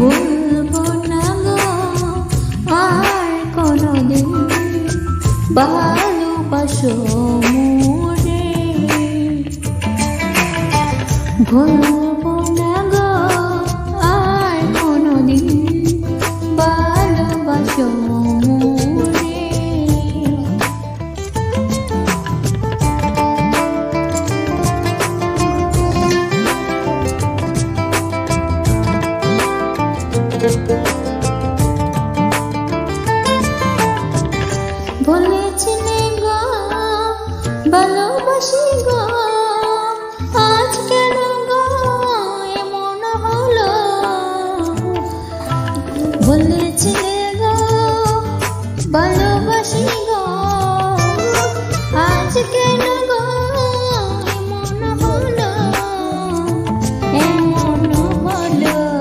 ভুলবো না গো আর কোনোদিন ভালোবাসো মোরে। ভুলবো না গো আর কোনোদিন ভালোবাসো মোরে। বলেছিলে গো ভালোবাসি গো, আজ কেন গো এমন হলো। বলেছিলে গো ভালোবাসি